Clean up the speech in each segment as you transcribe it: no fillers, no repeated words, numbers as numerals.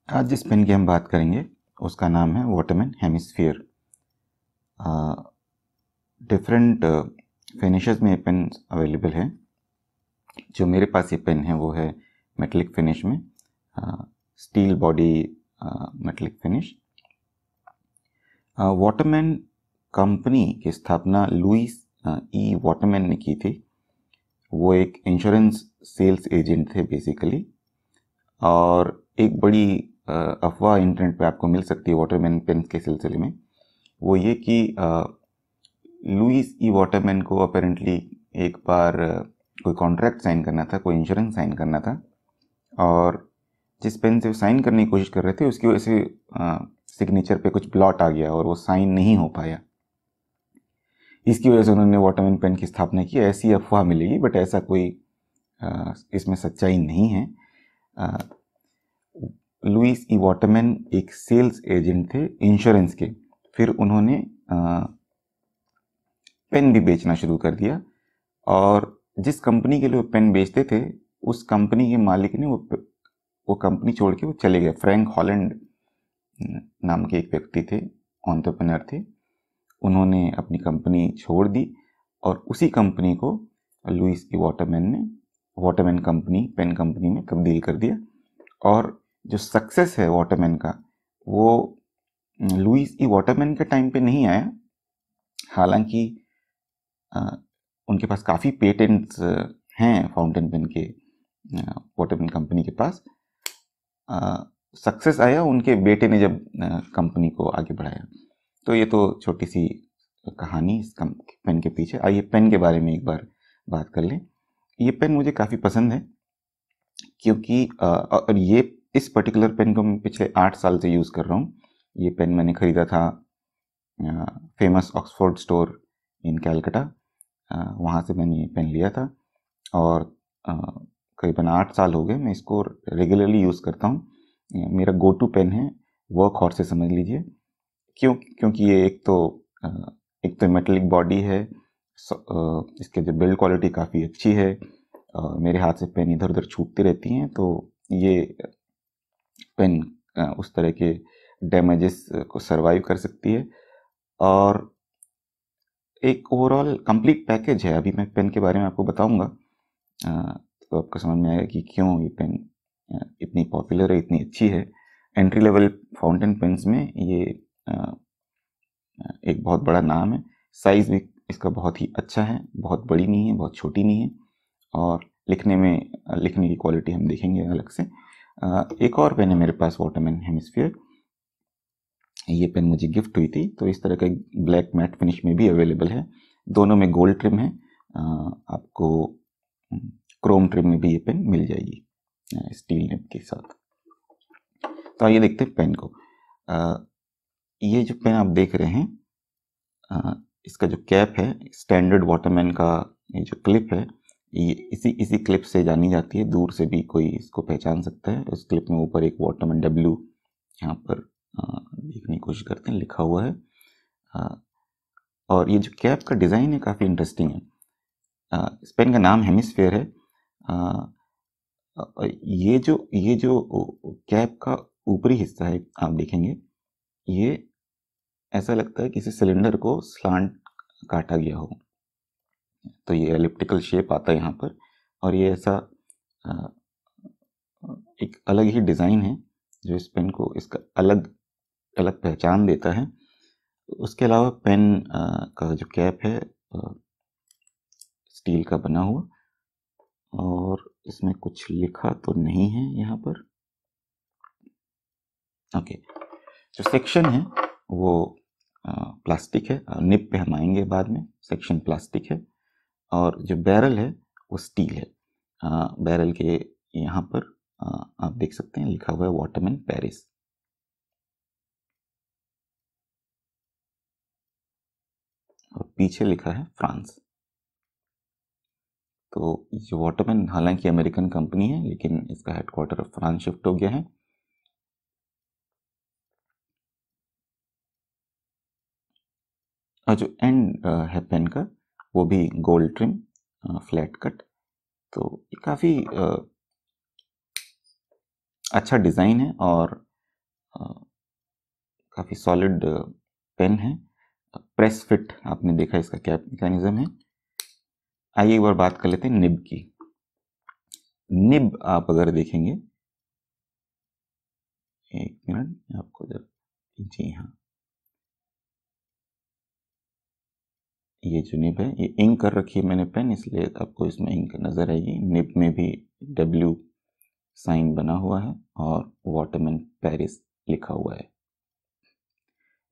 आज जिस पेन की हम बात करेंगे उसका नाम है वाटरमैन हेमिस्फीयर। डिफरेंट फिनिशेस में ये पेन अवेलेबल है। जो मेरे पास ये पेन है वो है मेटलिक फिनिश में, steel body metallic finish. Waterman company की स्थापना लुइस ई वाटरमैन ने की थी। वो एक इंश्योरेंस सेल्स एजेंट थे बेसिकली। और एक बड़ी अफवाह इंटरनेट पे आपको मिल सकती है वाटरमैन पेन के सिलसिले में, वो ये कि लुइस ई वाटरमैन को अपेरेंटली एक बार कोई कॉन्ट्रैक्ट साइन करना था, कोई इंश्योरेंस साइन करना था, और जिस पेन से वो साइन करने की कोशिश कर रहे थे उसकी वजह से सिग्नेचर पे कुछ ब्लॉट आ गया और वो साइन नहीं हो पाया। इसकी वजह से उन्होंने वाटरमैन पेन की स्थापना की, ऐसी अफवाह मिलेगी, बट ऐसा कोई इसमें सच्चाई नहीं है। लुइस ई वाटरमैन एक सेल्स एजेंट थे इंश्योरेंस के। फिर उन्होंने पेन भी बेचना शुरू कर दिया, और जिस कंपनी के लिए वो पेन बेचते थे उस कंपनी के मालिक ने वो कंपनी छोड़ के वो चले गए। फ्रैंक हॉलैंड नाम के एक व्यक्ति थे, एंटरप्रेन्योर थे। उन्होंने अपनी कंपनी छोड़ दी और उसी कंपनी को लुइस ई वाटरमैन ने वाटरमैन कंपनी पेन कंपनी में तब्दील कर दिया। और जो सक्सेस है वाटरमैन का वो लुइस ई वाटरमैन के टाइम पे नहीं आया। हालांकि उनके पास काफ़ी पेटेंट्स हैं फाउंटेन पेन के, वाटरमैन कंपनी के पास। सक्सेस आया उनके बेटे ने जब कंपनी को आगे बढ़ाया। तो ये तो छोटी सी कहानी इस पेन के पीछे। आइए पेन के बारे में एक बार बात कर लें। ये पेन मुझे काफ़ी पसंद है क्योंकि और ये इस पर्टिकुलर पेन को मैं पिछले 8 साल से यूज़ कर रहा हूँ। ये पेन मैंने ख़रीदा था famous Oxford store in Calcutta, वहाँ से मैंने ये पेन लिया था और करीबन 8 साल हो गए मैं इसको रेगुलरली यूज़ करता हूँ। मेरा गो टू पेन है, वर्क हॉर्स से समझ लीजिए। क्योंकि ये एक तो मेटलिक बॉडी है, इसके जो बिल्ड क्वालिटी काफ़ी अच्छी है, मेरे हाथ से पेन इधर उधर छूटती रहती हैं, तो ये पेन उस तरह के डैमेजेस को सरवाइव कर सकती है। और एक ओवरऑल कंप्लीट पैकेज है। अभी मैं पेन के बारे में आपको बताऊंगा, तो आपको समझ में आएगा कि क्यों ये पेन इतनी पॉपुलर है, इतनी अच्छी है। एंट्री लेवल फाउंटेन पेन्स में ये एक बहुत बड़ा नाम है। साइज़ भी इसका बहुत ही अच्छा है, बहुत बड़ी नहीं है, बहुत छोटी नहीं है, और लिखने की क्वालिटी हम देखेंगे अलग से। एक और पेन है मेरे पास, वाटरमैन हेमिस्फीयर। ये पेन मुझे गिफ्ट हुई थी, तो इस तरह का ब्लैक मैट फिनिश में भी अवेलेबल है। दोनों में गोल्ड ट्रिम है, आपको क्रोम ट्रिम में भी ये पेन मिल जाएगी स्टील निब के साथ। तो आइए देखते हैं पेन को। ये जो पेन आप देख रहे हैं, इसका जो कैप है, स्टैंडर्ड वाटरमैन का ये जो क्लिप है, ये इसी क्लिप से जानी जाती है। दूर से भी कोई इसको पहचान सकता है। इस क्लिप में ऊपर एक वाटरमैन W यहाँ पर देखने की कोशिश करते हैं, लिखा हुआ है। और ये जो कैप का डिज़ाइन है काफ़ी इंटरेस्टिंग है। इस पेन का नाम हेमिस्फीयर है। ये जो कैप का ऊपरी हिस्सा है, आप देखेंगे ये ऐसा लगता है किसी सिलेंडर को स्लांट काटा गया हो। तो ये एलिप्टिकल शेप आता है यहाँ पर, और ये ऐसा एक अलग ही डिज़ाइन है जो इस पेन को इसका अलग पहचान देता है। उसके अलावा पेन का जो कैप है स्टील का बना हुआ, और इसमें कुछ लिखा तो नहीं है यहाँ पर। ओके, जो सेक्शन है वो प्लास्टिक है, निब पे हम आएंगे बाद में। सेक्शन प्लास्टिक है, और जो बैरल है वो स्टील है। बैरल के यहाँ पर आप देख सकते हैं लिखा हुआ है वाटरमैन पेरिस। और पीछे लिखा है फ्रांस। तो ये वाटरमैन हालांकि अमेरिकन कंपनी है, लेकिन इसका हेडक्वार्टर फ्रांस शिफ्ट हो गया है। और जो एंड है पेन का वो भी गोल्ड ट्रिम, फ्लैट कट। तो ये काफ़ी अच्छा डिज़ाइन है, और काफ़ी सॉलिड पेन है। प्रेस फिट आपने देखा इसका क्या मैकेनिज्म है। आइए एक बार बात कर लेते हैं निब की। निब आप अगर देखेंगे, एक मिनट आपको जब, जी हाँ, ये जो निब है ये इंक कर रखी है मैंने पेन, इसलिए आपको इसमें इंक नज़र आएगी। निब में भी W साइन बना हुआ है और वाटरमैन पेरिस लिखा हुआ है।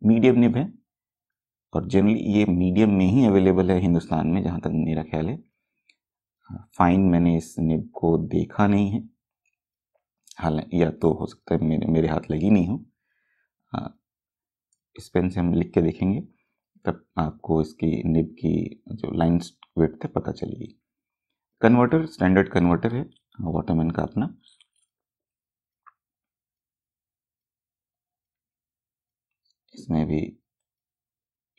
मीडियम निब है और जनरली ये मीडियम में ही अवेलेबल है हिंदुस्तान में, जहाँ तक मेरा ख्याल है। फाइन मैंने इस निब को देखा नहीं है, हालांकि या तो हो सकता है मेरे हाथ लगी नहीं हो। इस पेन से हम लिख के देखेंगे, तब आपको इसकी निब की जो लाइन विड्थ है पता चलेगी। कन्वर्टर स्टैंडर्ड कन्वर्टर है वाटरमैन का अपना। इसमें भी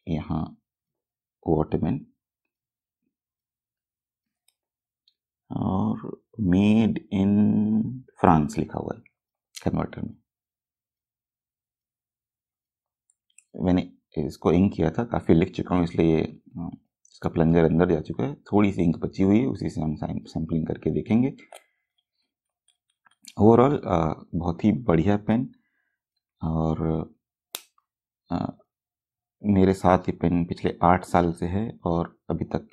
यहाँ वाटरमैन और मेड इन फ्रांस लिखा हुआ है कन्वर्टर में। मैंने इसको इंक किया था, काफ़ी लिख चुका हूँ, इसलिए इसका प्लंजर अंदर जा चुका है। थोड़ी सी इंक बची हुई है, उसी से हम सैम्पलिंग करके देखेंगे। ओवरऑल बहुत ही बढ़िया पेन, और मेरे साथ ये पेन पिछले 8 साल से है और अभी तक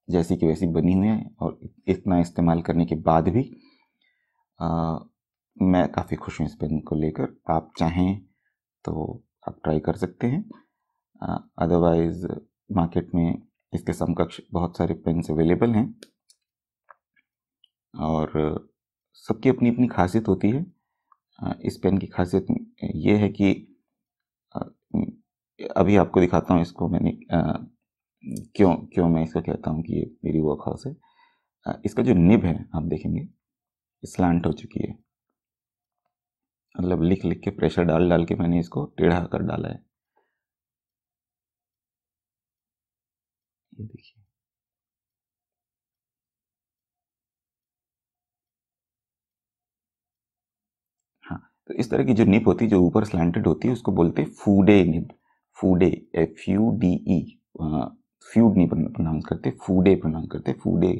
जैसी की वैसी बनी हुई है। और इतना इस्तेमाल करने के बाद भी मैं काफ़ी खुश हूँ इस पेन को लेकर। आप चाहें तो आप ट्राई कर सकते हैं, अदरवाइज़ मार्केट में इसके समकक्ष बहुत सारे पेन्स अवेलेबल हैं और सबकी अपनी अपनी खासियत होती है। इस पेन की खासियत ये है कि अभी आपको दिखाता हूँ इसको मैंने क्यों क्यों मैं इसको कहता हूँ कि ये मेरी वर्क हाउस है। इसका जो निब है आप देखेंगे स्लांट हो चुकी है, मतलब लिख लिख के प्रेशर डाल डाल के मैंने इसको टेढ़ा कर डाला है। ये देखिए, हाँ, तो इस तरह की जो निब होती है जो ऊपर स्लैंटेड होती है उसको बोलते हैं फूडे निब। फूडे, FUDE, फ्यूड नहीं प्रोनाउंस करते, फूडे प्रोनाउंस करते। फूडे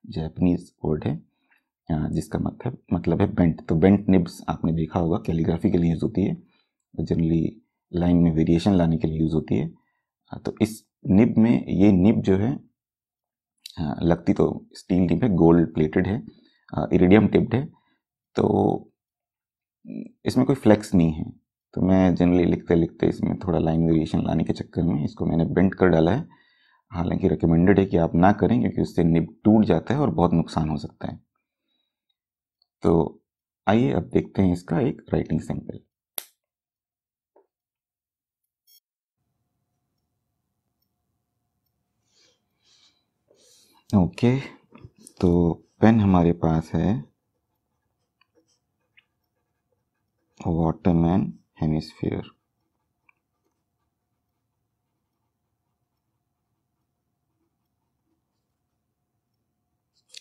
जापानीज वर्ड है जिसका मतलब है बेंट। तो बेंट निब्स आपने देखा होगा कैलीग्राफी के लिए यूज़ होती है, जनरली लाइन में वेरिएशन लाने के लिए यूज़ होती है। तो इस निब में ये निब जो है लगती तो स्टील निब है, गोल्ड प्लेटेड है, इरिडियम टिप्ड है, तो इसमें कोई फ्लेक्स नहीं है। तो मैं जनरली लिखते लिखते इसमें थोड़ा लाइन वेरिएशन लाने के चक्कर में इसको मैंने बेंट कर डाला है। हालांकि रिकमेंडेड है कि आप ना करें, क्योंकि उससे निब टूट जाता है और बहुत नुकसान हो सकता है। तो आइए अब देखते हैं इसका एक राइटिंग सैंपल। ओके, तो पेन हमारे पास है वाटरमैन हेमिस्फीयर।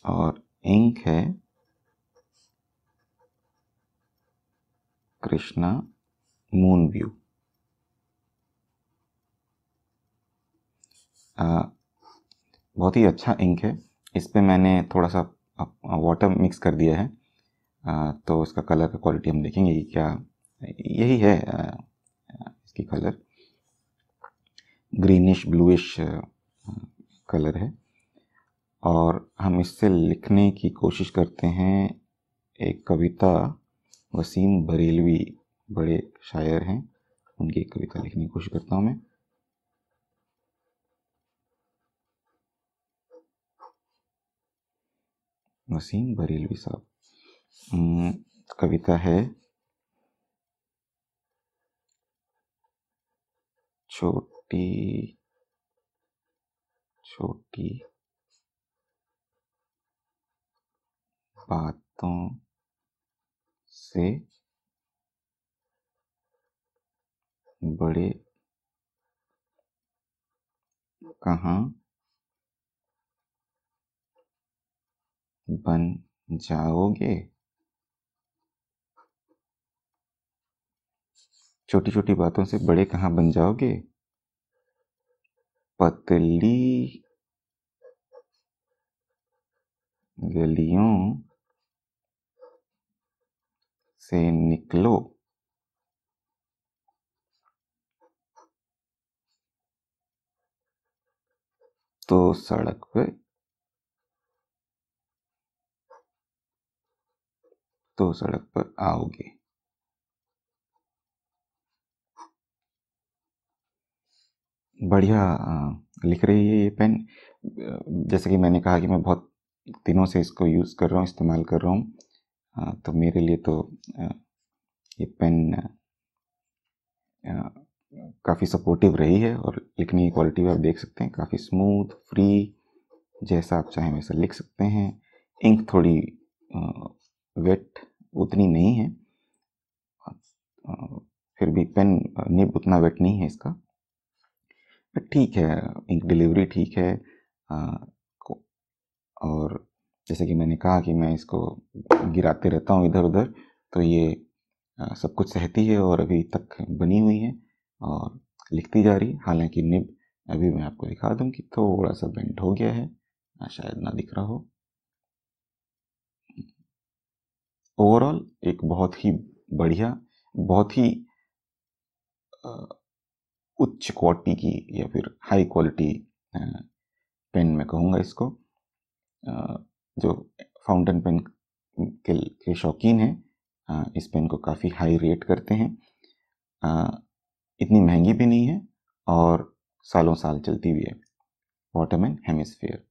और इंक है कृष्णा मून व्यू। बहुत ही अच्छा इंक है। इस पे मैंने थोड़ा सा वाटर मिक्स कर दिया है, तो इसका कलर का क्वालिटी हम देखेंगे कि क्या यही है। इसकी कलर ग्रीनिश ब्लूइश कलर है, और हम इससे लिखने की कोशिश करते हैं एक कविता। वसीम बरेलवी बड़े शायर हैं, उनकी एक कविता लिखने की कोशिश करता हूँ मैं। वसीम बरेलवी साहब, कविता है छोटी छोटी बातों से बड़े कहाँ बन जाओगे। छोटी छोटी बातों से बड़े कहाँ बन जाओगे, पतली गलियों से निकलो तो सड़क पर आओगे। बढ़िया लिख रही है ये पेन। जैसे कि मैंने कहा कि मैं बहुत दिनों से इसको यूज़ कर रहा हूँ, इस्तेमाल कर रहा हूँ, तो मेरे लिए तो ये पेन काफ़ी सपोर्टिव रही है। और लिखने की क्वालिटी भी आप देख सकते हैं, काफ़ी स्मूथ, फ्री, जैसा आप चाहें वैसा लिख सकते हैं। इंक थोड़ी वेट उतनी नहीं है, फिर भी पेन निब उतना वेट नहीं है इसका, बट ठीक है, इंक डिलीवरी ठीक है। और जैसे कि मैंने कहा कि मैं इसको गिराते रहता हूँ इधर उधर, तो ये सब कुछ सहती है और अभी तक बनी हुई है और लिखती जा रही है। हालांकि निब अभी मैं आपको दिखा दूं कि थोड़ा सा बेंड हो गया है, शायद ना दिख रहा हो। ओवरऑल एक बहुत ही बढ़िया, बहुत ही उच्च क्वालिटी की या फिर हाई क्वालिटी पेन मैं कहूँगा इसको। जो फाउंटेन पेन के शौकीन हैं इस पेन को काफ़ी हाई रेट करते हैं। इतनी महंगी भी नहीं है और सालों साल चलती भी है। Waterman hemisphere.